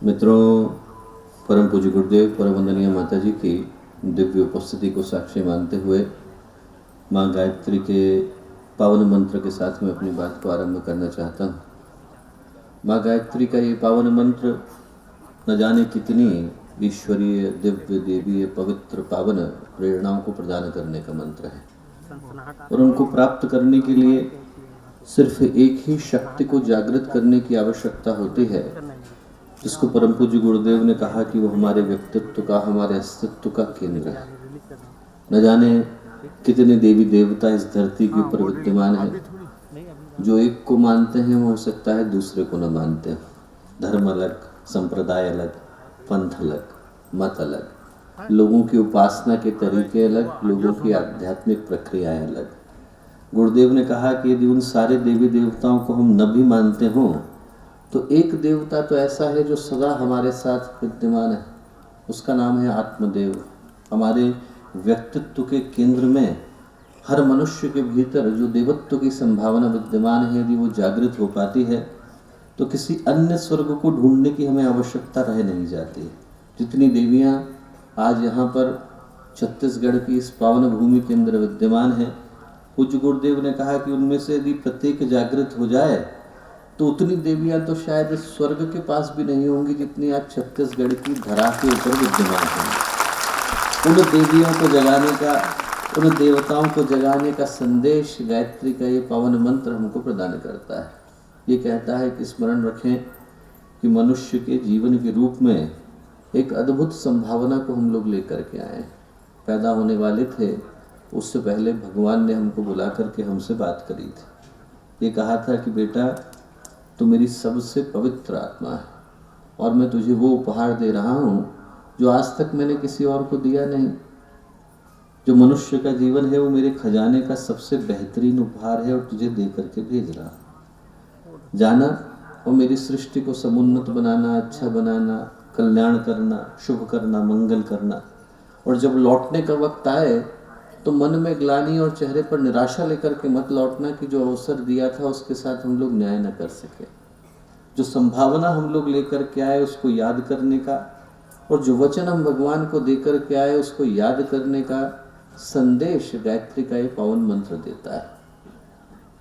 मित्रों, परम पूज्य गुरुदेव परम वंदनीय माता जी की दिव्य उपस्थिति को साक्षी मानते हुए माँ गायत्री के पावन मंत्र के साथ मैं अपनी बात को आरंभ करना चाहता हूँ। माँ गायत्री का ये पावन मंत्र न जाने कितनी ईश्वरीय, दिव्य, देवीय, पवित्र, पावन प्रेरणाओं को प्रदान करने का मंत्र है और उनको प्राप्त करने के लिए सिर्फ एक ही शक्ति को जागृत करने की आवश्यकता होती है, जिसको परम पूज्य गुरुदेव ने कहा कि वो हमारे व्यक्तित्व का, हमारे अस्तित्व का केंद्र है। न जाने कितने देवी देवता इस धरती के ऊपर विद्यमान है। जो एक को मानते हैं वो हो सकता है दूसरे को न मानते हैं। धर्म अलग, संप्रदाय अलग, पंथ अलग, मत अलग, लोगों की उपासना के तरीके अलग, लोगों की आध्यात्मिक प्रक्रियाएं अलग। गुरुदेव ने कहा कि यदि उन सारे देवी देवताओं को हम न भी मानते हों तो एक देवता तो ऐसा है जो सदा हमारे साथ विद्यमान है, उसका नाम है आत्मदेव। हमारे व्यक्तित्व के केंद्र में हर मनुष्य के भीतर जो देवत्व की संभावना विद्यमान है, यदि वो जागृत हो पाती है तो किसी अन्य स्वर्ग को ढूंढने की हमें आवश्यकता रह नहीं जाती। जितनी देवियाँ आज यहाँ पर छत्तीसगढ़ की इस पावन भूमि के अंदर विद्यमान है, पूज्य गुरुदेव ने कहा कि उनमें से यदि प्रत्येक जागृत हो जाए तो उतनी देवियाँ तो शायद इस स्वर्ग के पास भी नहीं होंगी जितनी आज छत्तीसगढ़ की धरा के ऊपर विद्यमान हैं। उन देवियों को जगाने का, उन देवताओं को जगाने का संदेश गायत्री का ये पावन मंत्र हमको प्रदान करता है। ये कहता है कि स्मरण रखें कि मनुष्य के जीवन के रूप में एक अद्भुत संभावना को हम लोग लेकर के आए। पैदा होने वाले थे, उससे पहले भगवान ने हमको बुला करके हमसे बात करी थी। ये कहा था कि बेटा, तो मेरी सबसे पवित्र आत्मा है और मैं तुझे वो उपहार दे रहा हूँ जो आज तक मैंने किसी और को दिया नहीं। जो मनुष्य का जीवन है वो मेरे खजाने का सबसे बेहतरीन उपहार है और तुझे दे करके भेज रहा हूँ। जाना और मेरी सृष्टि को समुन्नत बनाना, अच्छा बनाना, कल्याण करना, शुभ करना, मंगल करना। और जब लौटने का वक्त आए तो मन में ग्लानि और चेहरे पर निराशा लेकर के मत लौटना कि जो अवसर दिया था उसके साथ हम लोग न्याय न कर सके। जो संभावना हम लोग लेकर के आए उसको याद करने का, और जो वचन हम भगवान को देकर के आए उसको याद करने का संदेश गायत्री का ये पावन मंत्र देता है।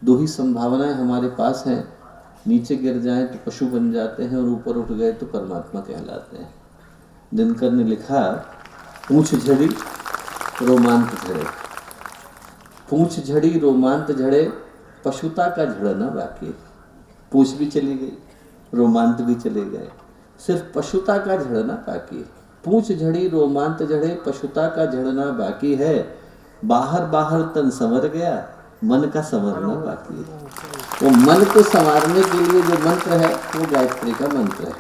दो ही संभावनाएं हमारे पास हैं, नीचे गिर जाएं तो पशु बन जाते हैं और ऊपर उठ गए तो परमात्मा कहलाते हैं। दिनकर ने लिखा, पूंछ झड़ी रोमांत झड़े, पूंछ झड़ी रोमांत झड़े, पशुता का झड़ना बाकी। पूंछ भी चली गई, रोमांत भी चले गए, सिर्फ पशुता का झड़ना बाकी। पूंछ झड़ी रोमांत झड़े, पशुता का झड़ना बाकी है। बाहर बाहर तन संवर गया, मन का संवरना बाकी है। वो मन को संवारने के लिए जो मंत्र है वो गायत्री का मंत्र है।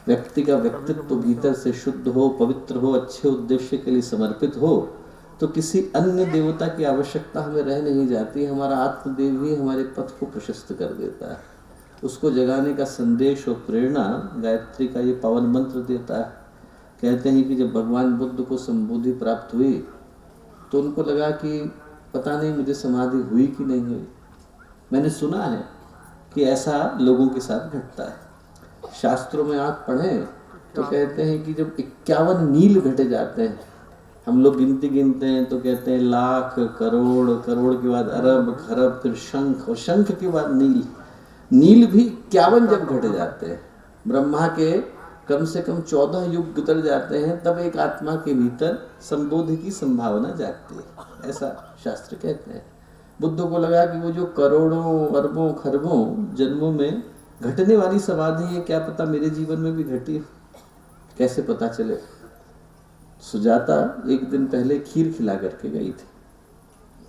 व्यक्ति का व्यक्तित्व भीतर से शुद्ध हो, पवित्र हो, अच्छे उद्देश्य के लिए समर्पित हो तो किसी अन्य देवता की आवश्यकता हमें रह नहीं जाती। हमारा आत्मदेव ही हमारे पथ को प्रशस्त कर देता है। उसको जगाने का संदेश और प्रेरणा गायत्री का ये पावन मंत्र देता है। कहते हैं कि जब भगवान बुद्ध को संबोधि प्राप्त हुई तो उनको लगा कि पता नहीं मुझे समाधि हुई कि नहीं हुई। मैंने सुना है कि ऐसा लोगों के साथ घटता है। शास्त्रों में आप पढ़ें तो कहते हैं कि जब 51 नील घटे जाते हैं, हम लोग गिनती गिनते हैं तो कहते हैं लाख, करोड़, करोड़ के बाद अरब, खरब, फिर शंख, और शंख के बाद नील। नील भी 51 जब घट जाते हैं, ब्रह्मा के कम से कम 14 युग गुजर जाते हैं, तब एक आत्मा के भीतर संबोधि की संभावना जागती है, ऐसा शास्त्र कहते हैं। बुद्ध को लगा कि वो जो करोड़ों, अरबों, खरबों जन्मों में घटने वाली समाधि है, क्या पता मेरे जीवन में भी घटी, कैसे पता चले। सुजाता एक दिन पहले खीर खिला करके गई थी,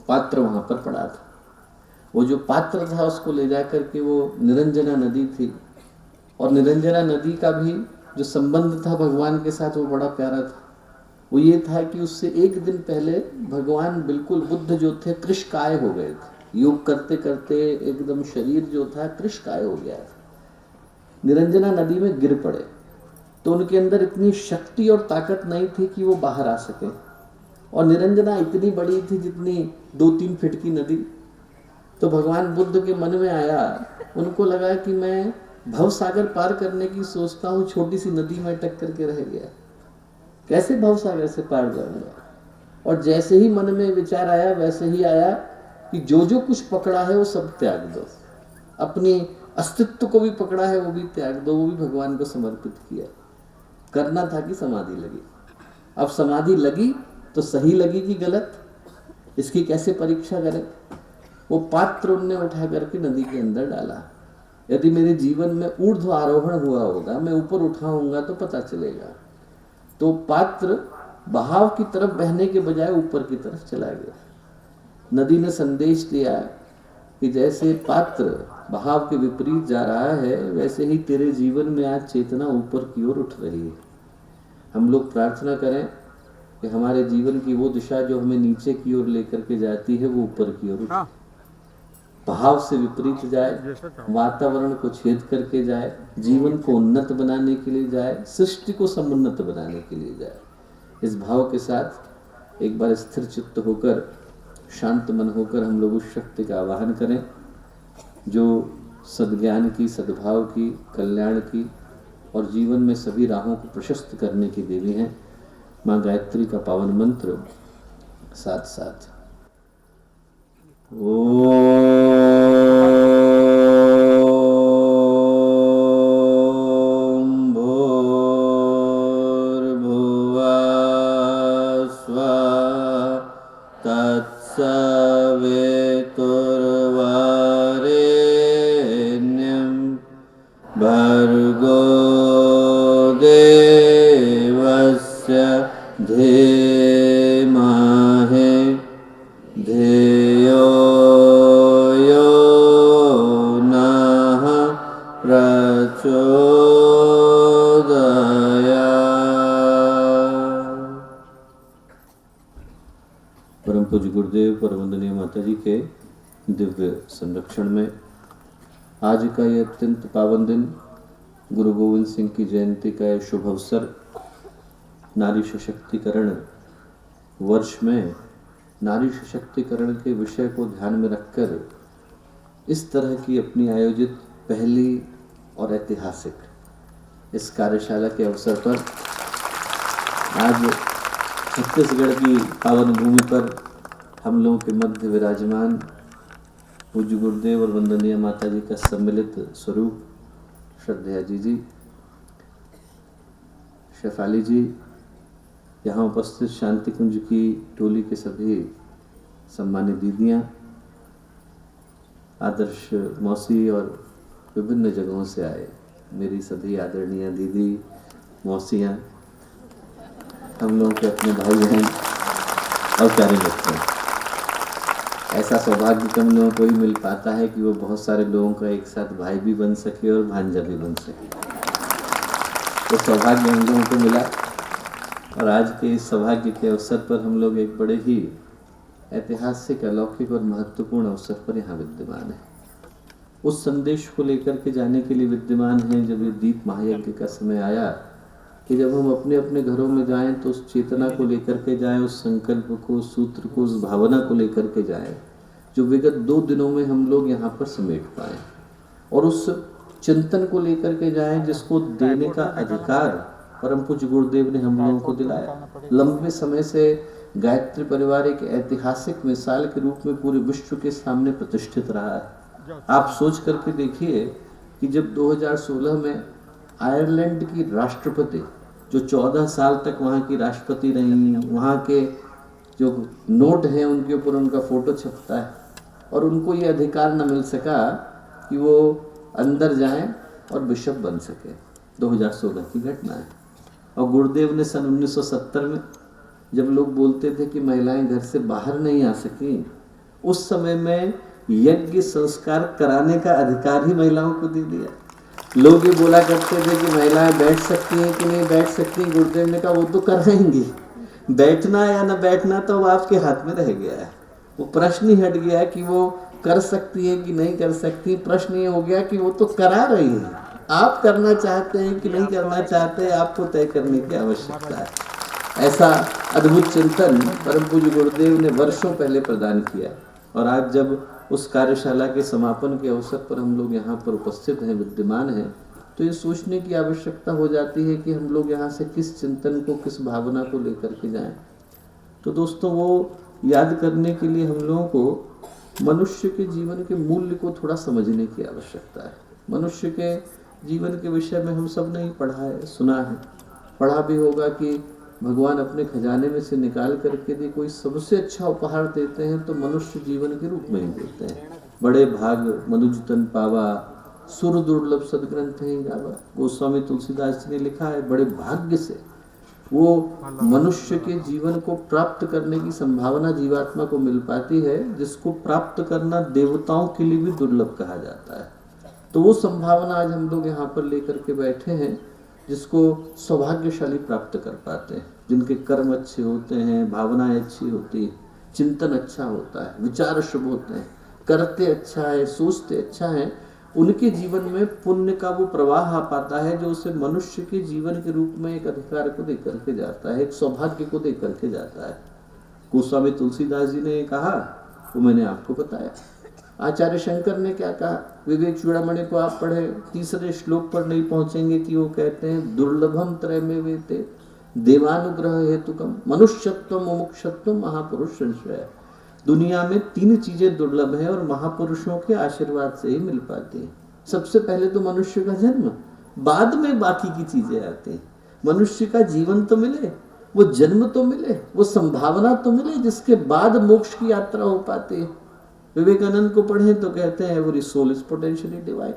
पात्र वहां पर पड़ा था। वो जो पात्र था उसको ले जा करके वो निरंजना नदी थी, और निरंजना नदी का भी जो संबंध था भगवान के साथ वो बड़ा प्यारा था। वो ये था कि उससे एक दिन पहले भगवान बिल्कुल बुद्ध जो थे कृशकाय हो गए थे। योग करते करते एकदम शरीर जो था कृशकाय हो गया था। निरंजना नदी में गिर पड़े तो उनके अंदर इतनी शक्ति और ताकत नहीं थी कि वो बाहर आ सके, और निरंजना इतनी बड़ी थी जितनी 2-3 फीट की नदी। तो भगवान बुद्ध के मन में आया, उनको लगा कि मैं भव सागर पार करने की सोचता हूँ, छोटी सी नदी में अटक करके रह गया, कैसे भव सागर से पार जाऊंगा। और जैसे ही मन में विचार आया वैसे ही आया कि जो जो कुछ पकड़ा है वो सब त्याग दो, अपनी अस्तित्व को भी पकड़ा है वो भी त्याग दो, वो भी भगवान को समर्पित किया। करना था कि समाधि लगी। अब समाधि लगी तो सही लगी कि गलत, इसकी कैसे परीक्षा करें। वो पात्र उनने उठा करके नदी के अंदर डाला। यदि मेरे जीवन में ऊर्ध्व आरोहण हुआ होगा, मैं ऊपर उठाऊंगा तो पता चलेगा। तो पात्र बहाव की तरफ बहने के बजाय ऊपर की तरफ चला गया। नदी ने संदेश दिया कि जैसे पात्र बहाव के विपरीत जा रहा है, वैसे ही तेरे जीवन में आज चेतना ऊपर की ओर उठ रही है। हम लोग प्रार्थना करें कि हमारे जीवन की वो दिशा जो हमें नीचे की ओर लेकर के जाती है वो ऊपर की ओर उठे, भाव से विपरीत जाए, वातावरण को छेद करके जाए, जीवन को उन्नत बनाने के लिए जाए, सृष्टि को समुन्नत बनाने के लिए जाए। इस भाव के साथ एक बार स्थिर चित्त होकर, शांत मन होकर हम लोग उस शक्ति का आवाहन करें जो सद्ज्ञान की, सद्भाव की, कल्याण की और जीवन में सभी राहों को प्रशस्त करने की देवी हैं। माँ गायत्री का पावन मंत्र साथ साथ भर्गो देवस्य धीमहि धियो यो नः प्रचोदयात्। परम पूज्य गुरुदेव परमवंदनीय माता जी के दिव्य संरक्षण में आज का यह अत्यंत पावन दिन, गुरु गोविंद सिंह की जयंती का यह शुभ अवसर, नारी सशक्तिकरण वर्ष में नारी सशक्तिकरण के विषय को ध्यान में रखकर इस तरह की अपनी आयोजित पहली और ऐतिहासिक इस कार्यशाला के अवसर पर आज छत्तीसगढ़ की पावन भूमि पर हम लोगों के मध्य विराजमान पूज्य गुरुदेव और वंदनीय माता जी का सम्मिलित स्वरूप श्रद्धेय जी, शेफाली जी, यहाँ उपस्थित शांति कुंज की टोली के सभी सम्मानित दीदियाँ, आदर्श मौसी और विभिन्न जगहों से आए मेरी सभी आदरणीय दीदी मौसियाँ, हम लोगों के अपने भाई बहन और प्यारे बच्चे। ऐसा सौभाग्य तो हम लोगों को ही मिल पाता है कि वो बहुत सारे लोगों का एक साथ भाई भी बन सके और भांजा भी बन सके। तो सौभाग्य हम लोगों को मिला और आज के इस सौभाग्य के अवसर पर हम लोग एक बड़े ही ऐतिहासिक, अलौकिक और महत्वपूर्ण अवसर पर यहाँ विद्यमान है। उस संदेश को लेकर के जाने के लिए विद्यमान हैं जब ये दीप महायज्ञ का समय आया कि जब हम अपने अपने घरों में जाएं तो उस चेतना को लेकर के जाएं, उस संकल्प को, उस सूत्र को, उस भावना को लेकर के जाएं जो विगत 2 दिनों में हम लोग यहाँ पर समेट पाए, और उस चिंतन को लेकर के जाएं जिसको देने का अधिकार परम पूज्य गुरुदेव ने हम लोगों को दिलाया। लंबे समय से गायत्री परिवार एक ऐतिहासिक मिसाल के रूप में पूरे विश्व के सामने प्रतिष्ठित रहा है। आप सोच करके देखिए कि जब 2016 में आयरलैंड की राष्ट्रपति, जो 14 साल तक वहाँ की राष्ट्रपति रही, वहाँ के जो नोट हैं उनके ऊपर उनका फोटो छपता है, और उनको ये अधिकार न मिल सका कि वो अंदर जाएं और बिशप बन सके। 2016 की घटना है। और गुरुदेव ने सन 1970 में जब लोग बोलते थे कि महिलाएं घर से बाहर नहीं आ सकी, उस समय में यज्ञ संस्कार कराने का अधिकार ही महिलाओं को दे दिया। लोग ये बोला करते थे कि महिलाएं बैठ सकती हैं कि नहीं बैठ सकती, गुरुदेव ने कहा वो तो कराएंगी, बैठना या ना बैठना तो आपके हाथ में रह गया है। वो प्रश्न ही हट गया कि वो कर सकती है कि नहीं कर सकती, प्रश्न ये हो गया कि वो तो करा रही है, आप करना चाहते हैं कि नहीं करना चाहते, आपको तय करने की आवश्यकता है। ऐसा अद्भुत चिंतन परम पूज्य गुरुदेव ने वर्षों पहले प्रदान किया, और आज जब उस कार्यशाला के समापन के अवसर पर हम लोग यहाँ पर उपस्थित हैं, विद्यमान हैं, तो ये सोचने की आवश्यकता हो जाती है कि हम लोग यहाँ से किस चिंतन को, किस भावना को लेकर के जाएं। तो दोस्तों, वो याद करने के लिए हम लोगों को मनुष्य के जीवन के मूल्य को थोड़ा समझने की आवश्यकता है। मनुष्य के जीवन के विषय में हम सब ने ही पढ़ा है, सुना है, पढ़ा भी होगा कि भगवान अपने खजाने में से निकाल करके भी कोई सबसे अच्छा उपहार देते हैं तो मनुष्य जीवन के रूप में ही देते हैं। बड़े भाग मनुज तन पावा, सुर दुर्लभ सदग्रंथ ही गावा। गोस्वामी तुलसीदास जी ने लिखा है, बड़े भाग्य से वो मनुष्य के जीवन को प्राप्त करने की संभावना जीवात्मा को मिल पाती है, जिसको प्राप्त करना देवताओं के लिए भी दुर्लभ कहा जाता है। तो वो संभावना आज हम लोग यहाँ पर लेकर के बैठे हैं, जिसको सौभाग्यशाली प्राप्त कर पाते हैं, जिनके कर्म अच्छे होते हैं, भावनाएं अच्छी होती है, चिंतन अच्छा होता है, विचार शुभ होते हैं, करते अच्छा है, सोचते अच्छा है, उनके जीवन में पुण्य का वो प्रवाह आ पाता है जो उसे मनुष्य के जीवन के रूप में एक अधिकार को देकर के जाता है, एक सौभाग्य को देकर के जाता है। गोस्वामी तुलसीदास जी ने कहा, वो मैंने आपको बताया। आचार्य शंकर ने क्या कहा, विवेक चूड़ामणि को आप पढ़े, तीसरे श्लोक पर नहीं पहुंचेंगे कि वो कहते हैं, दुर्लभम त्रय में वेते देवानुग्रह हेतुकम मनुष्यत्व मुमुक्षत्व महापुरुष संश्रय। दुनिया में 3 चीजें दुर्लभ है और महापुरुषों के आशीर्वाद से ही मिल पाती है। सबसे पहले तो मनुष्य का जन्म, बाद में बाकी की चीजें आती हैं। मनुष्य का जीवन तो मिले, वो जन्म तो मिले, वो संभावना तो मिले, जिसके बाद मोक्ष की यात्रा हो पाती है। विवेकानंद को पढ़े तो कहते हैं every soul is potentially divine.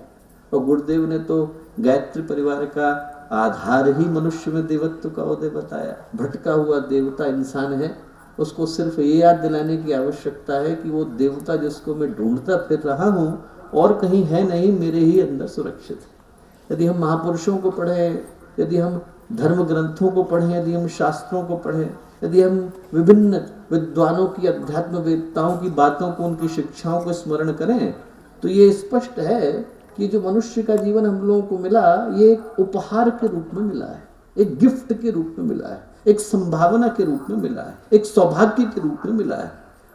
और गुरुदेव ने तो गायत्री परिवार का आधार ही मनुष्य में देवत्व का उदय बताया। भटका हुआ देवता इंसान है, उसको सिर्फ ये याद दिलाने की आवश्यकता है कि वो देवता जिसको मैं ढूंढता फिर रहा हूँ और कहीं है नहीं, मेरे ही अंदर सुरक्षित है। यदि हम महापुरुषों को पढ़ें, यदि हम धर्म ग्रंथों को पढ़ें, यदि हम शास्त्रों को पढ़ें, यदि हम विभिन्न विद्वानों की, अध्यात्म वेत्ताओं की बातों को, उनकी शिक्षाओं को स्मरण करें, तो ये स्पष्ट है कि जो मनुष्य का जीवन हम लोगों को मिला, ये एक उपहार के रूप में मिला है, एक गिफ्ट के रूप में मिला है, एक संभावना के रूप में मिला है, एक सौभाग्य के रूप में मिला है।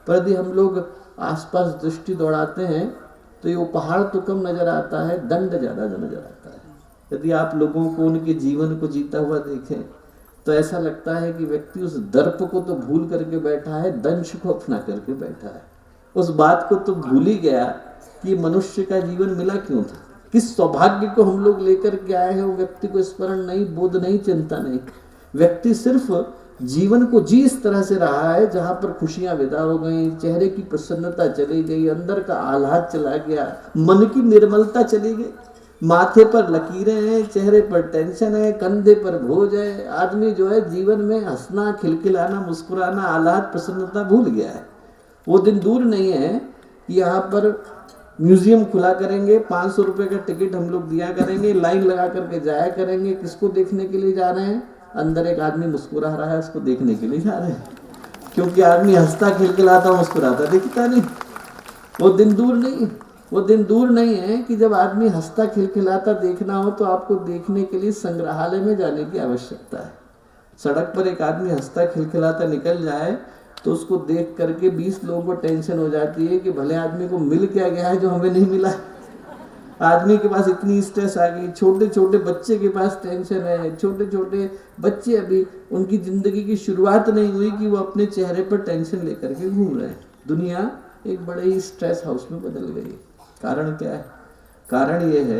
पर यदि हम लोग आसपास दृष्टि दौड़ाते हैं तो ये उपहार तो कम नजर आता है, दंड ज्यादा नजर आता है। यदि आप लोगों को उनके जीवन को जीता हुआ देखें तो ऐसा लगता है कि व्यक्ति उस दर्प को तो भूल करके बैठा है, दंश को अपना करके बैठा है। उस बात को तो भूल ही गया कि मनुष्य का जीवन मिला क्यों था, किस सौभाग्य को हम लोग लेकर के आए हैं, वो व्यक्ति को स्मरण नहीं, बोध नहीं, चिंता नहीं। व्यक्ति सिर्फ जीवन को जी इस तरह से रहा है जहां पर खुशियां विदा हो गई, चेहरे की प्रसन्नता चली गई, अंदर का आह्लाद चला गया, मन की निर्मलता चली गई, माथे पर लकीरें हैं, चेहरे पर टेंशन है, कंधे पर बोझ है। आदमी जो है जीवन में हंसना, खिलखिलाना, मुस्कुराना, आह्लाद, प्रसन्नता भूल गया है। वो दिन दूर नहीं है कि यहाँ पर म्यूजियम खुला करेंगे, 500 रुपए का टिकट हम लोग दिया करेंगे, लाइन लगा करके जाया करेंगे। किसको देखने के लिए जा रहे हैं? अंदर एक आदमी मुस्कुरा रहा है, उसको देखने के लिए जा रहे हैं, क्योंकि आदमी हंसता खिलखिलाता मुस्कुराता दिखता नहीं। वो दिन दूर नहीं, वो दिन दूर नहीं है कि जब आदमी हंसता खिलखिलाता देखना हो तो आपको देखने के लिए संग्रहालय में जाने की आवश्यकता है। सड़क पर एक आदमी हंसता खिलखिलाता निकल जाए तो उसको देख करके 20 लोगों को टेंशन हो जाती है कि भले आदमी को मिल क्या गया है जो हमें नहीं मिला। आदमी के पास इतनी स्ट्रेस आ गई, छोटे छोटे बच्चे के पास टेंशन है, छोटे छोटे बच्चे अभी उनकी जिंदगी की शुरुआत नहीं हुई कि वो अपने चेहरे पर टेंशन लेकर के घूम रहे हैं। दुनिया एक बड़े ही स्ट्रेस हाउस में बदल गई। कारण क्या है? कारण ये है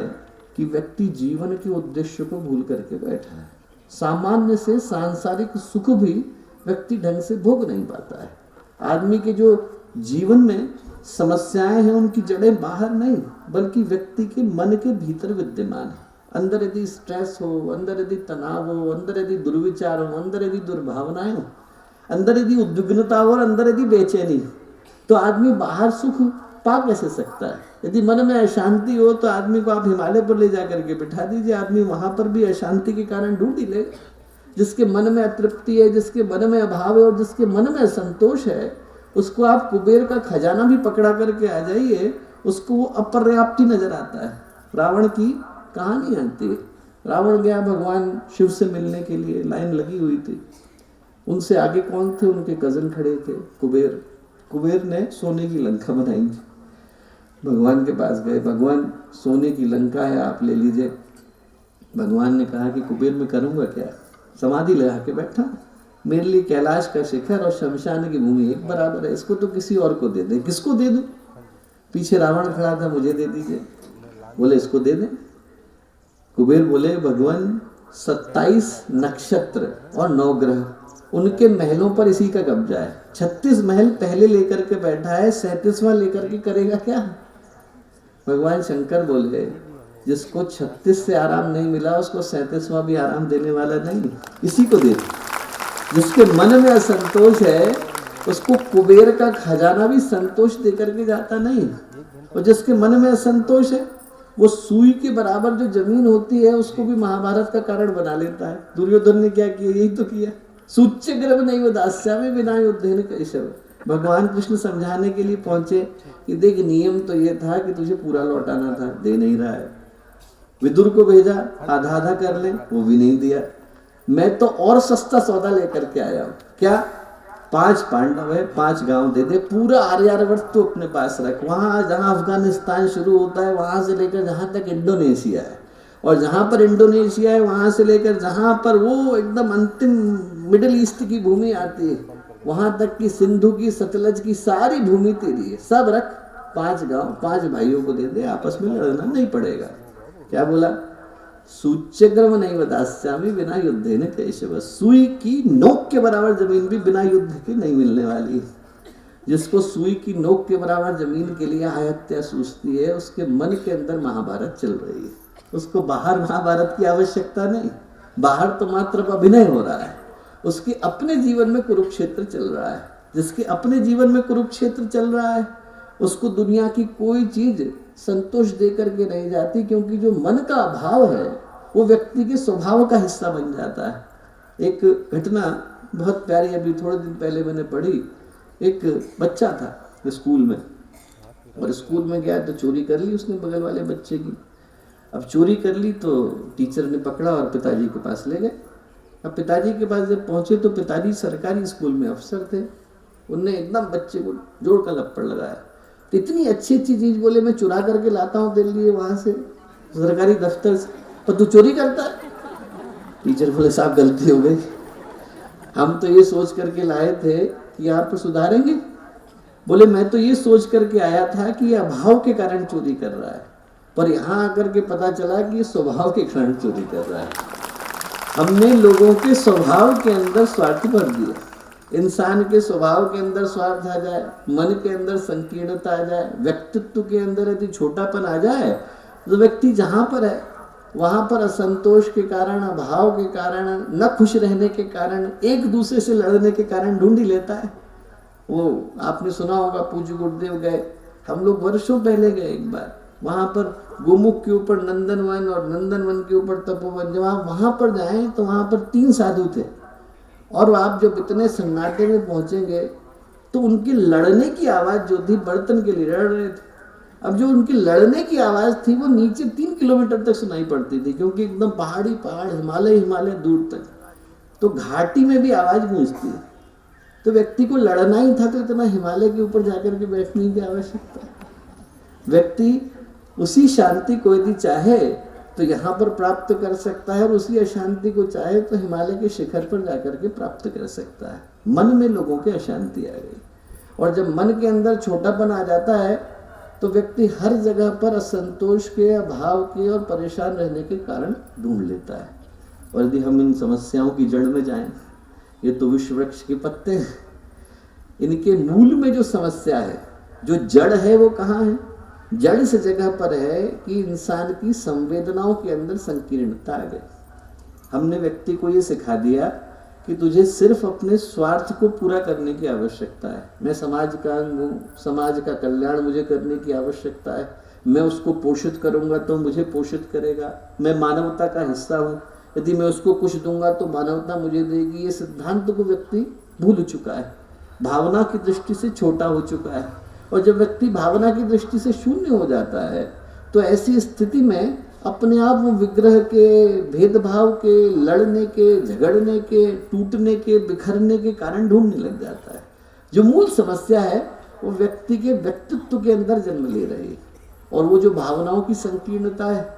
कि व्यक्ति जीवन के उद्देश्य को भूल करके बैठा है। सामान्य से सांसारिक सुख भी व्यक्ति ढंग से भोग नहीं पाता है। आदमी के जो जीवन में समस्याएं हैं उनकी जड़ें बाहर नहीं बल्कि व्यक्ति के मन के भीतर विद्यमान है। अंदर यदि स्ट्रेस हो, अंदर यदि तनाव हो, अंदर यदि दुर्विचार हो, अंदर यदि दुर्भावनाएं हो, अंदर यदि उद्विग्नता हो और अंदर यदि बेचैनी हो, तो आदमी बाहर सुख पा कैसे सकता है? यदि मन में अशांति हो तो आदमी को आप हिमालय पर ले जाकर के बिठा दीजिए, आदमी वहां पर भी अशांति के कारण ढूंढ ही लेगा। जिसके मन में अतृप्ति है, जिसके मन में अभाव है और जिसके मन में असंतोष है, उसको आप कुबेर का खजाना भी पकड़ा करके आ जाइए, उसको वो अपर्याप्ति नजर आता है। रावण की कहानी आती है। रावण गया भगवान शिव से मिलने के लिए, लाइन लगी हुई थी। उनसे आगे कौन थे? उनके कजन खड़े थे, कुबेर। कुबेर ने सोने की लंका बनाई थी। भगवान के पास गए, भगवान सोने की लंका है, आप ले लीजिए। भगवान ने कहा कि कुबेर में करूँगा क्या, समाधि लगा के बैठा, मेरे लिए कैलाश का शिखर और शमशान की भूमि एक बराबर है, इसको तो किसी और को दे दे। किसको दे दूं? पीछे रावण खड़ा था, मुझे दे दीजिए। बोले इसको दे दें। कुबेर बोले भगवान 27 नक्षत्र और 9 ग्रह, उनके महलों पर इसी का कब्जा है। 36 महल पहले लेकर के बैठा है, 37वां लेकर के करेगा क्या? भगवान शंकर बोले जिसको 36 से आराम नहीं मिला उसको 37वां भी आराम देने वाला नहीं, इसी को दे। जिसके मन में असंतोष है उसको कुबेर का खजाना भी संतोष दे करके जाता नहीं। और जिसके मन में असंतोष है वो सुई के बराबर जो जमीन होती है उसको भी महाभारत का कारण बना लेता है। दुर्योधन ने क्या किया? यही तो किया। सूच्य ग्रह नहीं वो दास्यामी बिना युद्धेन कैशव। भगवान कृष्ण समझाने के लिए पहुंचे कि देख नियम तो ये था कि तुझे पूरा लौटाना था, दे नहीं रहा है। विदुर को भेजा आधा आधा कर ले, वो भी नहीं दिया। मैं तो और सस्ता सौदा लेकर के आया हूं। क्या? 5 पांडव है, 5 गांव दे दे, पूरा आर्यावर्त तो अपने पास रख। वहां जहां अफगानिस्तान शुरू होता है वहां से लेकर जहां तक इंडोनेशिया है, और जहां पर इंडोनेशिया है वहां से लेकर जहां पर वो एकदम अंतिम मिडिल ईस्ट की भूमि आती है वहां तक की सिंधु की सतलज की सारी भूमि तेरी है, सब रख। 5 गांव 5 भाइयों को दे दे, आपस में लड़ना नहीं पड़ेगा। क्या बोला? सूच्यग्रम नहीं बतास्यामी बिना युद्धे ने कैशव। सुई की नोक के बराबर जमीन भी बिना युद्ध के नहीं मिलने वाली। जिसको सुई की नोक के बराबर जमीन के लिए हत्या सूझती है उसके मन के अंदर महाभारत चल रही है, उसको बाहर महाभारत की आवश्यकता नहीं। बाहर तो मात्र अभिनय हो रहा है, उसके अपने जीवन में कुरुक्षेत्र चल रहा है। जिसके अपने जीवन में कुरुक्षेत्र चल रहा है उसको दुनिया की कोई चीज संतोष देकर के नहीं जाती, क्योंकि जो मन का अभाव है वो व्यक्ति के स्वभाव का हिस्सा बन जाता है। एक घटना बहुत प्यारी अभी थोड़े दिन पहले मैंने पढ़ी। एक बच्चा था स्कूल में, और स्कूल में गया तो चोरी कर ली उसने बगल वाले बच्चे की। अब चोरी कर ली तो टीचर ने पकड़ा और पिताजी के पास ले गए। अब पिताजी के पास जब पहुंचे तो पिताजी सरकारी स्कूल में अफसर थे। उनने एकदम बच्चे को जोड़ का लपड़ लगाया, तो इतनी अच्छी अच्छी चीज बोले मैं चुरा करके लाता हूँ तेरे लिए वहां से सरकारी दफ्तर से, पर तू चोरी करता है। टीचर बोले साहब गलती हो गई, हम तो ये सोच करके लाए थे कि आप सुधारेंगे। बोले मैं तो ये सोच करके आया था कि ये अभाव के कारण चोरी कर रहा है, पर यहाँ आकर के पता चला कि ये स्वभाव के कारण चोरी कर रहा है। हमने लोगों के स्वभाव के अंदर स्वार्थ भर दिया। इंसान के स्वभाव के अंदर स्वार्थ आ जाए, मन के अंदर संकीर्णता आ जाए, व्यक्तित्व के अंदर यदि छोटापन आ जाए तो व्यक्ति जहाँ पर है वहाँ पर असंतोष के कारण, अभाव के कारण, न खुश रहने के कारण, एक दूसरे से लड़ने के कारण ढूंढ ही लेता है। वो आपने सुना होगा पूज्य गुरुदेव गए, हम लोग वर्षों पहले गए एक बार, वहाँ पर गोमुख के ऊपर नंदनवन और नंदनवन के ऊपर तपोवन। जब आप वहाँ पर जाएं तो वहाँ पर 3 साधु थे, और आप जब इतने सन्नाटे में पहुंचेंगे तो उनकी लड़ने की आवाज़ जो थी बर्तन के लिए लड़ रहे थे। अब जो उनकी लड़ने की आवाज़ थी वो नीचे 3 किलोमीटर तक सुनाई पड़ती थी, क्योंकि एकदम पहाड़ी पहाड़, हिमालय दूर तक, तो घाटी में भी आवाज़ गूंजती है। तो व्यक्ति को लड़ना ही था तो इतना हिमालय के ऊपर जाकर के बैठने की आवश्यकता। व्यक्ति उसी शांति को यदि चाहे तो यहाँ पर प्राप्त कर सकता है, और उसी अशांति को चाहे तो हिमालय के शिखर पर जाकर के प्राप्त कर सकता है। मन में लोगों के अशांति आ गई, और जब मन के अंदर छोटापन आ जाता है तो व्यक्ति हर जगह पर असंतोष के, अभाव के और परेशान रहने के कारण ढूंढ लेता है। और यदि हम इन समस्याओं की जड़ में जाएं, ये तो विश्व वृक्ष के पत्ते हैं, इनके मूल में जो समस्या है, जो जड़ है वो कहाँ है? जड़ इस जगह पर है कि इंसान की संवेदनाओं के अंदर संकीर्णता आ गई। हमने व्यक्ति को ये सिखा दिया कि तुझे सिर्फ अपने स्वार्थ को पूरा करने की आवश्यकता है। मैं समाज का अंग हूँ, समाज का कल्याण मुझे करने की आवश्यकता है, मैं उसको पोषित करूँगा तो मुझे पोषित करेगा, मैं मानवता का हिस्सा हूँ, यदि मैं उसको कुछ दूंगा तो मानवता मुझे देगी। ये सिद्धांत को व्यक्ति भूल चुका है, भावना की दृष्टि से छोटा हो चुका है। और जब व्यक्ति भावना की दृष्टि से शून्य हो जाता है तो ऐसी स्थिति में अपने आप वो विग्रह के, भेदभाव के, लड़ने के, झगड़ने के, टूटने के, बिखरने के कारण ढूंढने लग जाता है। जो मूल समस्या है वो व्यक्ति के व्यक्तित्व के अंदर जन्म ले रही है। और वो जो भावनाओं की संकीर्णता है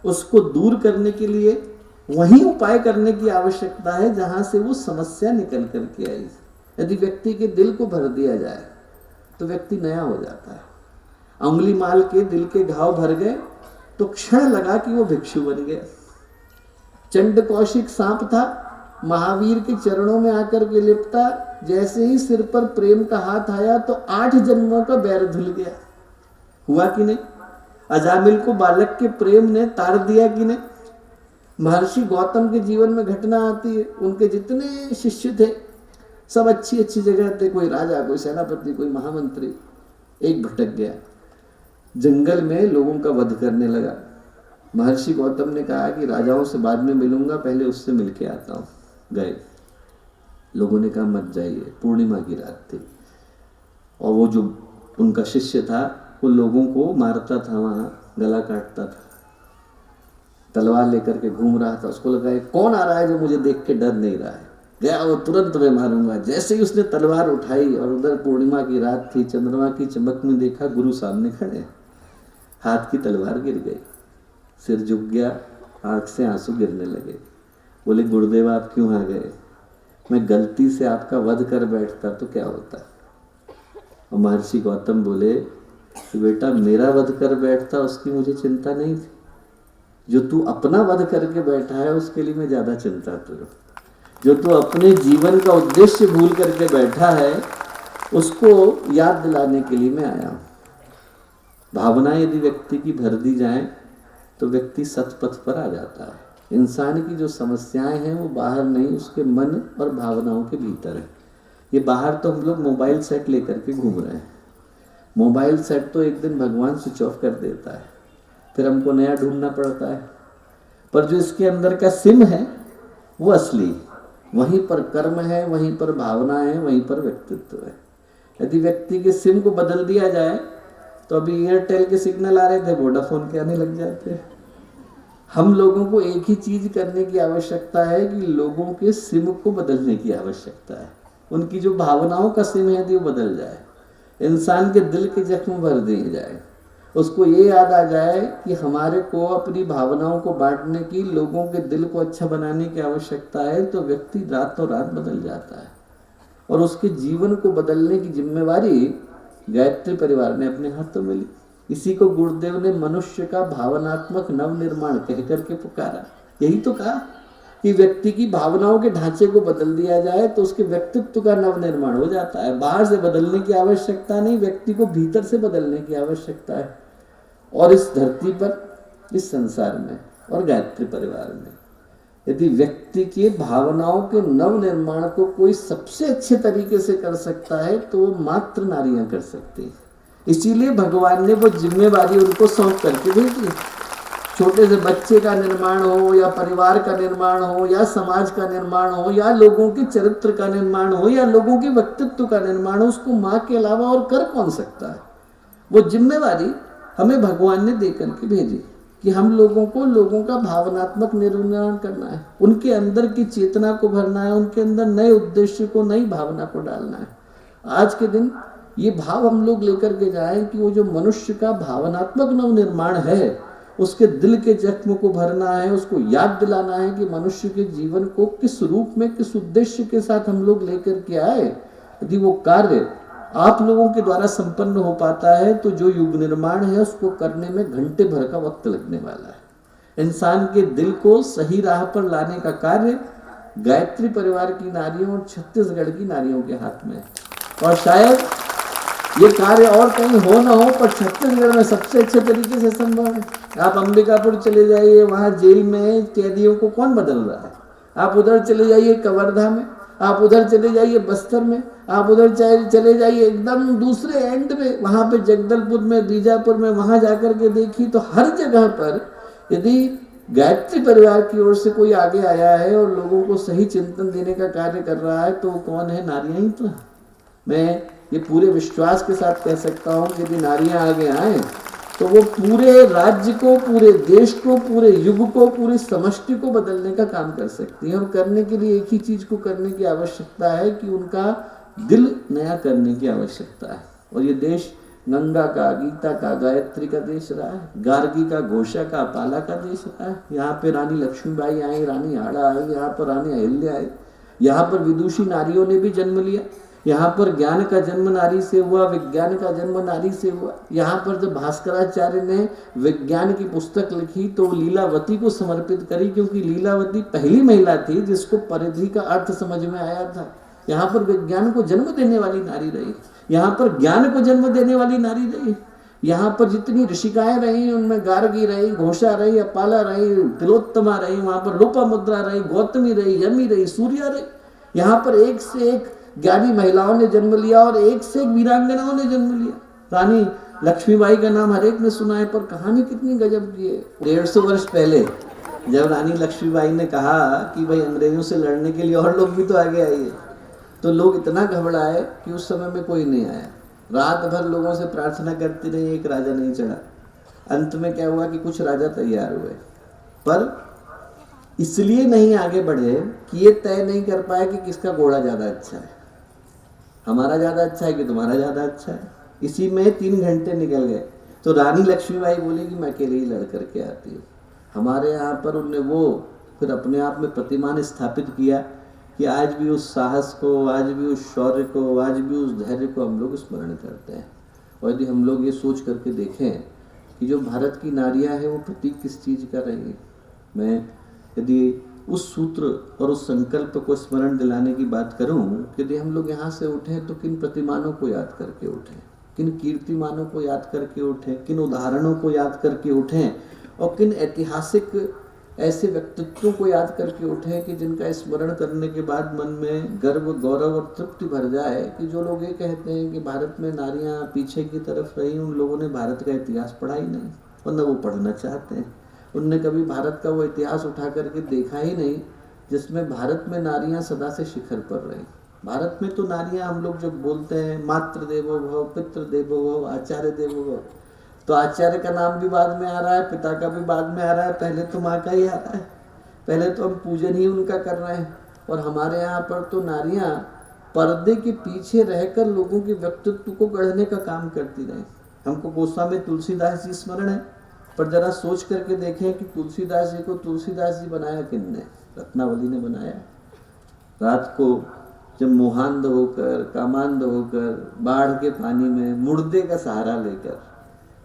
उसको दूर करने के लिए वही उपाय करने की आवश्यकता है जहां से वो समस्या निकल करके आई। यदि व्यक्ति के दिल को भर दिया जाए तो व्यक्ति नया हो जाता है। अंगुली माल के दिल के घाव भर गए तो क्षण लगा कि वो भिक्षु बन गया। चंड कौशिक सांप था, महावीर के चरणों में आकर के लिपटा, जैसे ही सिर पर प्रेम का हाथ आया तो 8 जन्मों का बैर धुल गया। हुआ कि नहीं? अजामिल को बालक के प्रेम ने तार दिया कि नहीं? महर्षि गौतम के जीवन में घटना आती है, उनके जितने शिष्य थे सब अच्छी अच्छी जगह थे, कोई राजा, कोई सेनापति, कोई महामंत्री। एक भटक गया, जंगल में लोगों का वध करने लगा। महर्षि गौतम ने कहा कि राजाओं से बाद में मिलूंगा, पहले उससे मिलके आता हूँ। गए, लोगों ने कहा मत जाइए, पूर्णिमा की रात थी और वो जो उनका शिष्य था वो लोगों को मारता था, वहां गला काटता था, तलवार लेकर के घूम रहा था। उसको लगा कौन आ रहा है जो मुझे देख के डर नहीं रहा है। गया वो, तुरंत मैं मारूंगा। जैसे ही उसने तलवार उठाई और उधर पूर्णिमा की रात थी, चंद्रमा की चमक में देखा गुरु सामने खड़े, हाथ की तलवार गिर गई, सिर झुक गया, आंख से आंसू गिरने लगे। बोले गुरुदेव आप क्यों आ गए? मैं गलती से आपका वध कर बैठता तो क्या होता? और महर्षि गौतम बोले कि बेटा मेरा वध कर बैठता उसकी मुझे चिंता नहीं थी, जो तू अपना वध करके बैठा है उसके लिए मैं ज्यादा चिंता तुझे। जो तू अपने जीवन का उद्देश्य भूल करके बैठा है उसको याद दिलाने के लिए मैं आया हूं। भावनाएं यदि व्यक्ति की भर दी जाए तो व्यक्ति सतपथ पर आ जाता है। इंसान की जो समस्याएं हैं वो बाहर नहीं, उसके मन और भावनाओं के भीतर है। ये बाहर तो हम लोग मोबाइल सेट लेकर के घूम रहे हैं, मोबाइल सेट तो एक दिन भगवान स्विच ऑफ कर देता है, फिर हमको नया ढूंढना पड़ता है। पर जो इसके अंदर का सिम है वो असली, वहीं पर कर्म है, वहीं पर भावना है, वहीं पर व्यक्तित्व है। यदि व्यक्ति के सिम को बदल दिया जाए तो अभी एयरटेल के सिग्नल आ रहे थे, वोडाफोन के आने लग जाते हैं। हम लोगों को एक ही चीज करने की आवश्यकता है कि लोगों के सिम को बदलने की आवश्यकता है। उनकी जो भावनाओं का सिम है यदि वो बदल जाए, इंसान के दिल के जख्म भर दिए जाए, उसको ये याद आ जाए कि हमारे को अपनी भावनाओं को बांटने की, लोगों के दिल को अच्छा बनाने की आवश्यकता है, तो व्यक्ति रातों रात बदल जाता है। और उसके जीवन को बदलने की जिम्मेवारी गायत्री परिवार ने अपने हाथों में ली। इसी को गुरुदेव ने मनुष्य का भावनात्मक नवनिर्माण कह करके पुकारा। यही तो कहा कि व्यक्ति की भावनाओं के ढांचे को बदल दिया जाए तो उसके व्यक्तित्व का नवनिर्माण हो जाता है। बाहर से बदलने की आवश्यकता नहीं, व्यक्ति को भीतर से बदलने की आवश्यकता है। और इस धरती पर, इस संसार में और गायत्री परिवार में यदि व्यक्ति के भावनाओं के नव निर्माण को कोई सबसे अच्छे तरीके से कर सकता है तो वो मात्र नारियां कर सकती हैं। इसीलिए भगवान ने वो जिम्मेवारी उनको सौंप करके भेजी। छोटे से बच्चे का निर्माण हो या परिवार का निर्माण हो या समाज का निर्माण हो या लोगों के चरित्र का निर्माण हो या लोगों के व्यक्तित्व का निर्माण हो, उसको माँ के अलावा और कर कौन सकता है। वो जिम्मेवारी हमें भगवान ने दे करके भेजी कि हम लोगों को लोगों का भावनात्मक निर्माण करना है, उनके अंदर की चेतना को भरना है, उनके अंदर नए उद्देश्य को, नई भावना को डालना है। आज के दिन ये भाव हम लोग लेकर के जाएं कि वो जो मनुष्य का भावनात्मक नव निर्माण है, उसके दिल के जख्म को भरना है, उसको याद दिलाना है कि मनुष्य के जीवन को किस रूप में, किस उद्देश्य के साथ हम लोग लेकर के आए। यदि वो कार्य आप लोगों के द्वारा संपन्न हो पाता है तो जो युग निर्माण है उसको करने में घंटे भर का वक्त लगने वाला है। इंसान के दिल को सही राह पर लाने का कार्य गायत्री परिवार की नारियों और छत्तीसगढ़ की नारियों के हाथ में है। और शायद ये कार्य और कहीं हो ना हो, पर छत्तीसगढ़ में सबसे अच्छे तरीके से संभव है। आप अंबिकापुर चले जाइए, वहाँ जेल में कैदियों को कौन बदल रहा है। आप उधर चले जाइए कवर्धा में, आप उधर चले जाइए बस्तर में, आप उधर चले जाइए एकदम दूसरे एंड में, वहाँ पे जगदलपुर में, बीजापुर में, वहाँ जाकर के देखिए तो हर जगह पर यदि गायत्री परिवार की ओर से कोई आगे आया है और लोगों को सही चिंतन देने का कार्य कर रहा है तो वो कौन है? नारियां ही तो है। मैं ये पूरे विश्वास के साथ कह सकता हूँ कि यदि नारियां आगे आए तो वो पूरे राज्य को, पूरे देश को, पूरे युग को, पूरी समष्टि को बदलने का काम कर सकती हैं। और करने के लिए एक ही चीज को करने की आवश्यकता है कि उनका दिल नया करने की आवश्यकता है। और ये देश गंगा का, गीता का, गायत्री का देश रहा है, गार्गी का, घोषा का, पाला का देश रहा है। यहाँ पे रानी लक्ष्मीबाई आई, रानी हाड़ा आई, यहाँ पर रानी अहिल्या आई, यहाँ पर विदुषी नारियों ने भी जन्म लिया। यहाँ पर ज्ञान का जन्म नारी से हुआ, विज्ञान का जन्म नारी से हुआ। यहाँ पर जब भास्कराचार्य ने विज्ञान की पुस्तक लिखी तो लीलावती को समर्पित करी, क्योंकि लीलावती पहली महिला थी जिसको परिधि का अर्थ समझ में आया था। यहाँ पर विज्ञान को जन्म देने वाली नारी रही, यहाँ पर ज्ञान को जन्म देने वाली नारी रही। यहाँ पर जितनी ऋषिकाएं रही उनमें गार्गी रही, घोषा रही, अपाला रही, तिलोत्तमा रही, वहाँ पर लोपामुद्रा रही, गौतमी रही, यमी रही, सूर्या रही। यहाँ पर एक से एक ज्ञानी महिलाओं ने जन्म लिया और एक से एक वीरांगनाओं ने जन्म लिया। रानी लक्ष्मीबाई का नाम हर एक ने सुना है, पर कहानी कितनी गजब की है। 150 वर्ष पहले जब रानी लक्ष्मीबाई ने कहा कि भाई अंग्रेजों से लड़ने के लिए और लोग भी तो आगे आइए, तो लोग इतना घबराए कि उस समय में कोई नहीं आया। रात भर लोगों से प्रार्थना करती रही, एक राजा नहीं चढ़ा। अंत में क्या हुआ कि कुछ राजा तैयार हुए, पर इसलिए नहीं आगे बढ़े कि ये तय नहीं कर पाए कि किसका घोड़ा ज्यादा अच्छा है, हमारा ज्यादा अच्छा है कि तुम्हारा ज्यादा अच्छा है। इसी में 3 घंटे निकल गए। तो रानी लक्ष्मीबाई बोली कि मैं अकेले ही लड़ करके आती हूँ। हमारे यहाँ पर उन्हें वो फिर अपने आप में प्रतिमान स्थापित किया कि आज भी उस साहस को, आज भी उस शौर्य को, आज भी उस धैर्य को हम लोग स्मरण करते हैं। और यदि हम लोग ये सोच करके देखें कि जो भारत की नारियां हैं वो प्रतीक किस चीज़ का रही है, मैं यदि उस सूत्र और उस संकल्प को स्मरण दिलाने की बात करूं, यदि हम लोग यहाँ से उठें तो किन प्रतिमानों को याद करके उठें, किन कीर्तिमानों को याद करके उठें, किन उदाहरणों को याद करके उठें और किन ऐतिहासिक ऐसे व्यक्तित्वों को याद करके उठें कि जिनका स्मरण करने के बाद मन में गर्व, गौरव और तृप्ति भर जाए कि जो लोग ये कहते हैं कि भारत में नारियां पीछे की तरफ रही, उन लोगों ने भारत का इतिहास पढ़ा ही नहीं और न वो पढ़ना चाहते हैं। उनने कभी भारत का वो इतिहास उठा करके देखा ही नहीं जिसमें भारत में नारियां सदा से शिखर पर रही। भारत में तो नारियां, हम लोग जब बोलते हैं मातृ देवो भव, पितृ देवो भव, आचार्य देवो भव, तो आचार्य का नाम भी बाद में आ रहा है, पिता का भी बाद में आ रहा है, पहले तो माँ का ही आ रहा है। पहले तो हम पूजन ही उनका कर रहे हैं। और हमारे यहाँ पर तो नारियां पर्दे के पीछे रहकर लोगों के व्यक्तित्व को गढ़ने का काम करती रही। हमको गोस्वामी तुलसीदास जी स्मरण है, पर जरा सोच करके देखें कि तुलसीदास जी को तुलसीदास जी बनाया किसने? रत्नावली ने बनाया। रात को जब मोहांध होकर, कामांध होकर, बाढ़ के पानी में मुर्दे का सहारा लेकर,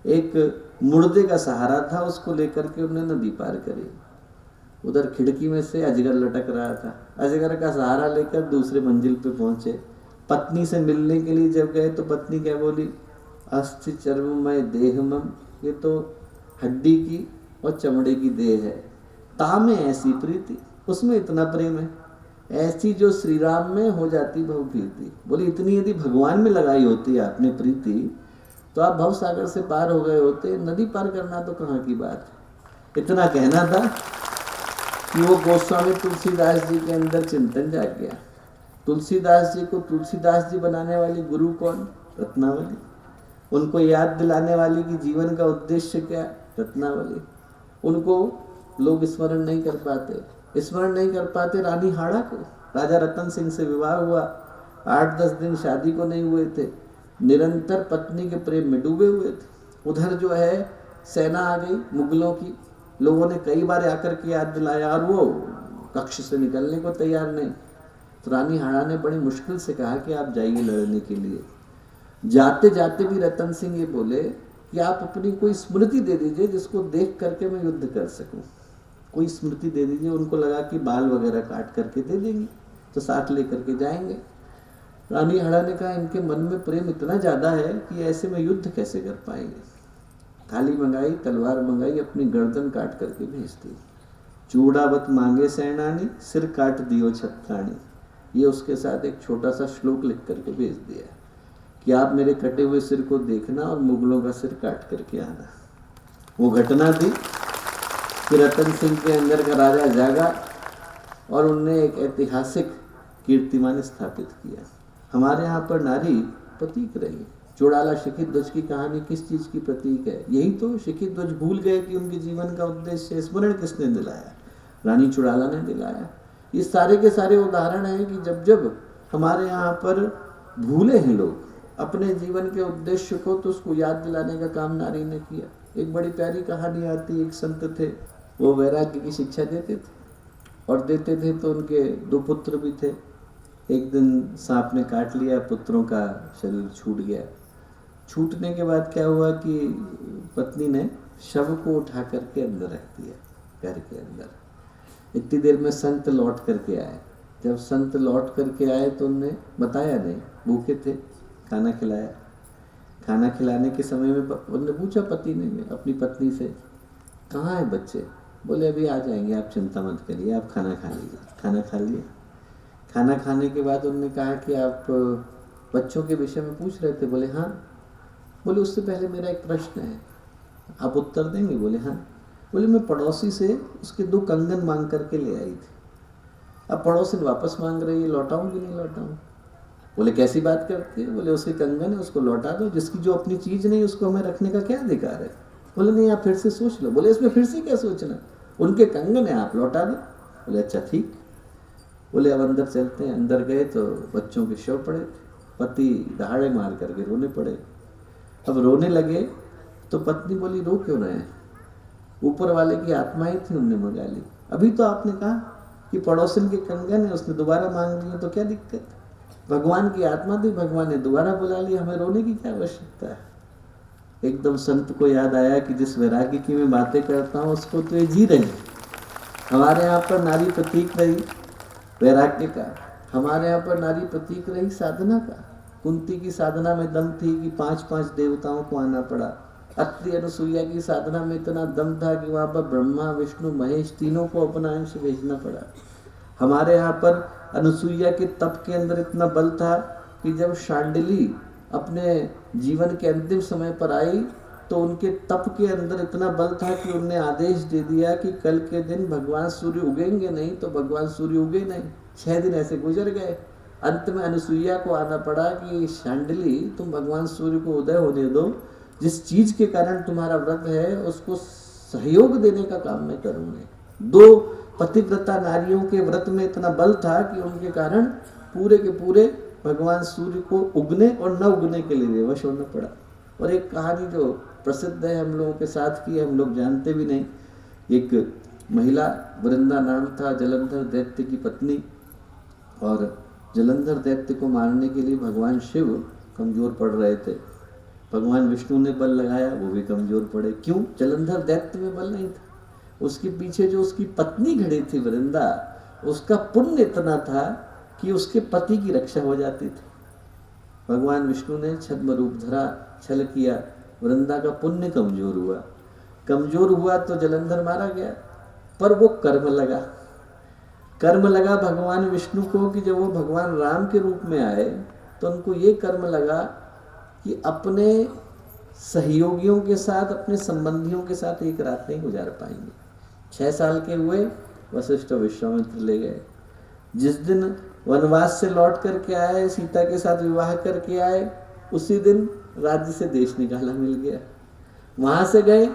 एक मुर्दे का सहारा था, उसको लेकर के उन्होंने नदी पार करी। उधर खिड़की में से अजगर लटक रहा था, अजगर का सहारा लेकर दूसरे मंजिल पे पहुंचे। पत्नी से मिलने के लिए जब गए तो पत्नी क्या बोली? अस्थि चर्ममय देहमम, ये तो हड्डी की और चमड़े की देह है, तामे ऐसी प्रीति, उसमें इतना प्रेम है, ऐसी जो श्री राम में हो जाती भव प्रीति। बोली इतनी यदि भगवान में लगाई होती है आपने प्रीति, तो आप भव सागर से पार हो गए होते, नदी पार करना तो कहाँ की बात है। इतना कहना था कि वो गोस्वामी तुलसीदास जी के अंदर चिंतन जाग गया। तुलसीदास जी को तुलसीदास जी बनाने वाली गुरु कौन? रत्नावली। उनको याद दिलाने वाली कि जीवन का उद्देश्य क्या? रत्नावली। उनको लोग स्मरण नहीं कर पाते, स्मरण नहीं कर पाते रानी हाड़ा को। राजा रतन सिंह से विवाह हुआ, 8-10 दिन शादी को नहीं हुए थे, निरंतर पत्नी के प्रेम में डूबे हुए थे। उधर जो है सेना आ गई मुगलों की, लोगों ने कई बार आकर के याद दिलाया और वो कक्ष से निकलने को तैयार नहीं। तो रानी हाड़ा ने बड़ी मुश्किल से कहा कि आप जाइए लड़ने के लिए। जाते जाते भी रतन सिंह ये बोले कि आप अपनी कोई स्मृति दे दीजिए जिसको देख करके मैं युद्ध कर सकूं, कोई स्मृति दे दीजिए। उनको लगा कि बाल वगैरह काट करके दे देंगे तो साथ लेकर के जाएंगे। रानी हाड़ा ने कहा इनके मन में प्रेम इतना ज़्यादा है कि ऐसे में युद्ध कैसे कर पाएंगे। थाली मंगाई, तलवार मंगाई, अपनी गर्दन काट करके भेज दी। चूड़ावत मांगे सैनानी, सिर काट दियो छत्राणी। ये उसके साथ एक छोटा सा श्लोक लिख करके भेज दिया कि आप मेरे कटे हुए सिर को देखना और मुगलों का सिर काट करके आना। वो घटना थी कि रतन सिंह के अंदर का राजा जागा और उनने एक ऐतिहासिक कीर्तिमान स्थापित किया। हमारे यहाँ पर नारी प्रतीक रही। चौड़ाला शिखित ध्वज की कहानी किस चीज़ की प्रतीक है? यही तो। शिखित ध्वज भूल गए कि उनके जीवन का उद्देश्य, स्मरण किसने दिलाया? रानी चौड़ाला ने दिलाया। ये सारे के सारे उदाहरण हैं कि जब जब हमारे यहाँ पर भूले हैं लोग, अपने जीवन के उद्देश्य को तो उसको याद दिलाने का काम नारी ने किया। एक बड़ी प्यारी कहानी आती, एक संत थे, वो वैराग्य की शिक्षा देते थे और देते थे तो उनके 2 पुत्र भी थे। एक दिन सांप ने काट लिया, पुत्रों का शरीर छूट गया। छूटने के बाद क्या हुआ कि पत्नी ने शव को उठा करके अंदर रख दिया घर के अंदर। इतनी देर में संत लौट करके आए। जब संत लौट करके आए तो उन्होंने बताया नहीं, भूखे थे, खाना खिलाया। खाना खिलाने के समय में उन्होंने पूछा पति ने अपनी पत्नी से, कहाँ है बच्चे? बोले अभी आ जाएंगे, आप चिंता मत करिए, आप खाना खा लीजिए। खाना खा लिए। खाना खाने के बाद उन्होंने कहा कि आप बच्चों के विषय में पूछ रहे थे? बोले हाँ। बोले उससे पहले मेरा एक प्रश्न है, आप उत्तर देंगे? बोले हाँ। बोले मैं पड़ोसी से उसके 2 कंगन मांग करके ले आई थी, अब पड़ोसी वापस मांग रही है, लौटाऊं कि नहीं लौटाऊं? बोले कैसी बात करती है? बोले उसके कंगन है, उसको लौटा दो, जिसकी जो अपनी चीज नहीं उसको हमें रखने का क्या अधिकार है? बोले नहीं, आप फिर से सोच लो। बोले इसमें फिर से क्या सोचना, उनके कंगन है, आप लौटा दो। बोले अच्छा ठीक। बोले अब अंदर चलते हैं। अंदर गए तो बच्चों के शव पड़े थे, पति दहाड़े मार करके रोने पड़े। अब रोने लगे तो पत्नी बोली रो क्यों रहे हैं? ऊपर वाले की आत्मा ही थी, उनने मंगा ली। अभी तो आपने कहा कि पड़ोसन के कंगन है, उसने दोबारा मांग लिए तो क्या दिक्कत? भगवान की आत्मा थी, भगवान ने दोबारा बुला लिया, हमें रोने की क्या आवश्यकता है? एकदम संत को याद आया कि जिस वैराग्य की मैं बातें करता हूँ उसको तो ये जी रहे हैं। हमारे यहाँ पर नारी प्रतीक रही वैराग्य का, हमारे यहाँ पर नारी प्रतीक रही साधना का। कुंती की साधना में दम थी कि 5-5 देवताओं को आना पड़ा। अत्रि अनुसुईया की साधना में इतना दम था कि वहाँ पर ब्रह्मा विष्णु महेश तीनों को अपना अंश भेजना पड़ा। हमारे यहाँ पर अनुसुईया के तप के अंदर इतना बल था कि जब शांडिली अपने जीवन के अंतिम समय पर आई तो उनके तप के अंदर इतना बल था कि उन्होंने आदेश दे दिया कि कल के दिन भगवान सूर्य उगेंगे नहीं, तो भगवान सूर्य उगे नहीं। 6 दिन ऐसे गुजर गए। अंत में अनुसुईया को आना पड़ा कि शांडिली तुम भगवान सूर्य को उदय होने दो, जिस चीज के कारण तुम्हारा व्रत है उसको सहयोग देने का काम मैं करूंगी। 2 पतिव्रता नारियों के व्रत में इतना बल था कि उनके कारण पूरे के पूरे भगवान सूर्य को उगने और न उगने के लिए विवश होना पड़ा। और एक कहानी जो प्रसिद्ध है हम लोगों के साथ की, हम लोग जानते भी नहीं। एक महिला, वृंदा नाम था, जलंधर दैत्य की पत्नी, और जलंधर दैत्य को मारने के लिए भगवान शिव कमजोर पड़ रहे थे। भगवान विष्णु ने बल लगाया, वो भी कमजोर पड़े। क्यों? जलंधर दैत्य में बल नहीं था। उसके पीछे जो उसकी पत्नी खड़ी थी वृंदा, उसका पुण्य इतना था कि उसके पति की रक्षा हो जाती थी। भगवान विष्णु ने छद्म रूप धरा, छल किया, वृंदा का पुण्य कमजोर हुआ। कमजोर हुआ तो जलंधर मारा गया। पर वो कर्म लगा भगवान विष्णु को कि जब वो भगवान राम के रूप में आए तो उनको ये कर्म लगा कि अपने सहयोगियों के साथ, अपने संबंधियों के साथ एक रात नहीं गुजार पाएंगे। 6 साल के हुए, वशिष्ठ विश्वामित्र ले गए। जिस दिन वनवास से लौट करके आए, सीता के साथ विवाह करके आए, उसी दिन राज्य से देश निकाला मिल गया। वहां से गए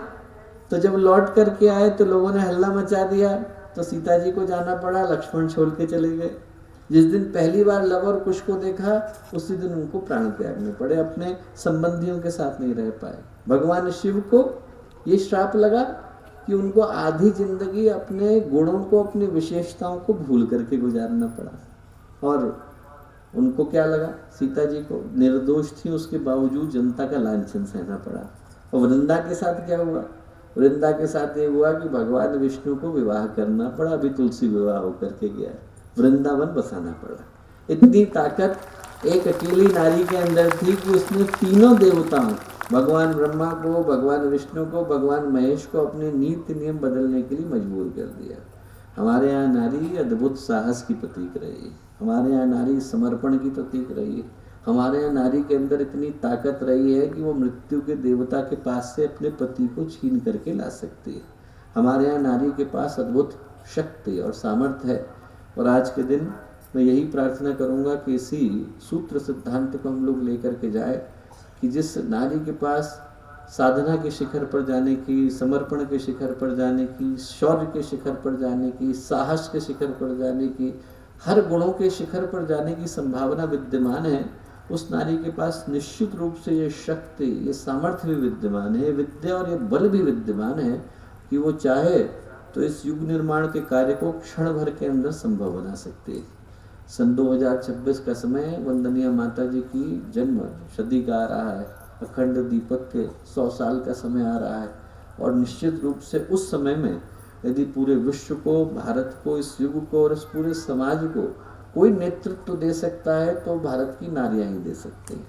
तो जब लौट करके आए तो लोगों ने हल्ला मचा दिया, तो सीता जी को जाना पड़ा, लक्ष्मण छोड़ के चले गए। जिस दिन पहली बार लव और कुश को देखा, उसी दिन उनको प्राण त्यागने पड़े, अपने संबंधियों के साथ नहीं रह पाए। भगवान शिव को ये श्राप लगा कि उनको आधी जिंदगी अपने गुणों को, अपनी विशेषताओं को भूल करके गुजारना पड़ा। और उनको क्या लगा, सीता जी को निर्दोष थी, उसके बावजूद जनता का लांछन सहना पड़ा। और वृंदा के साथ क्या हुआ? वृंदा के साथ ये हुआ कि भगवान विष्णु को विवाह करना पड़ा। अभी तुलसी विवाह होकर के गया, वृंदावन बसाना पड़ा। इतनी ताकत एक अकेली नारी के अंदर थी कि उसने तीनों देवताओं, भगवान ब्रह्मा को, भगवान विष्णु को, भगवान महेश को अपने नीति नियम बदलने के लिए मजबूर कर दिया। हमारे यहाँ नारी अद्भुत साहस की प्रतीक रही, हमारे यहाँ नारी समर्पण की प्रतीक रही, हमारे यहाँ नारी के अंदर इतनी ताकत रही है कि वो मृत्यु के देवता के पास से अपने पति को छीन करके ला सकती है। हमारे यहाँ नारी के पास अद्भुत शक्ति और सामर्थ्य है। और आज के दिन मैं यही प्रार्थना करूँगा कि इसी सूत्र सिद्धांत को हम लोग लेकर के जाए कि जिस नारी के पास साधना के शिखर पर जाने की, समर्पण के शिखर पर जाने की, शौर्य के शिखर पर जाने की, साहस के शिखर पर जाने की, हर गुणों के शिखर पर जाने की संभावना विद्यमान है, उस नारी के पास निश्चित रूप से ये शक्ति, ये सामर्थ्य भी विद्यमान है, विद्या और ये बल भी विद्यमान है कि वो चाहे तो इस युग निर्माण के कार्य को क्षण भर के अंदर संभव बना सकती है। सन 2026 का समय वंदनीय माता जी की जन्म शती का आ रहा है, अखंड दीपक के 100 साल का समय आ रहा है, और निश्चित रूप से उस समय में यदि पूरे विश्व को, भारत को, इस युग को और इस पूरे समाज को कोई नेतृत्व दे सकता है तो भारत की नारियां ही दे सकती हैं।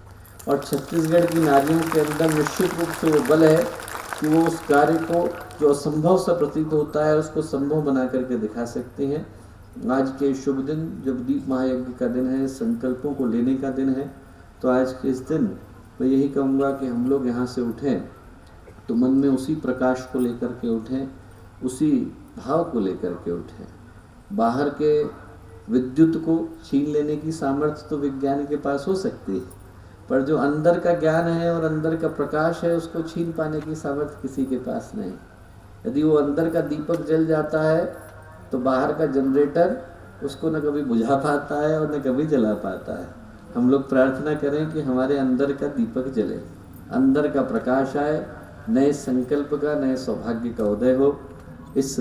और छत्तीसगढ़ की नारियों के अंदर निश्चित रूप से वो बल है कि वो उस कार्य को जो असंभव सा प्रतीत होता है उसको संभव बना करके दिखा सकती हैं। आज के शुभ दिन जब दीप महायज्ञ का दिन है, संकल्पों को लेने का दिन है, तो आज के इस दिन मैं यही कहूँगा कि हम लोग यहाँ से उठें तो मन में उसी प्रकाश को लेकर के उठें, उसी भाव को लेकर के उठें। बाहर के विद्युत को छीन लेने की सामर्थ्य तो विज्ञान के पास हो सकती है, पर जो अंदर का ज्ञान है और अंदर का प्रकाश है उसको छीन पाने की सामर्थ्य किसी के पास नहीं। यदि वो अंदर का दीपक जल जाता है तो बाहर का जनरेटर उसको न कभी बुझा पाता है और न कभी जला पाता है। हम लोग प्रार्थना करें कि हमारे अंदर का दीपक जले, अंदर का प्रकाश आए, नए संकल्प का, नए सौभाग्य का उदय हो। इस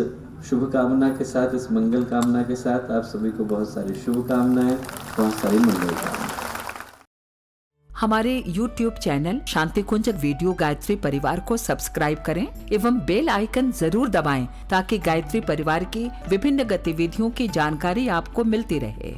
शुभ कामना के साथ, इस मंगल कामना के साथ आप सभी को बहुत सारी शुभकामनाएं, बहुत सारी मंगल कामनाएं। हमारे YouTube चैनल शांति कुंज वीडियो गायत्री परिवार को सब्सक्राइब करें एवं बेल आइकन जरूर दबाएं ताकि गायत्री परिवार की विभिन्न गतिविधियों की जानकारी आपको मिलती रहे।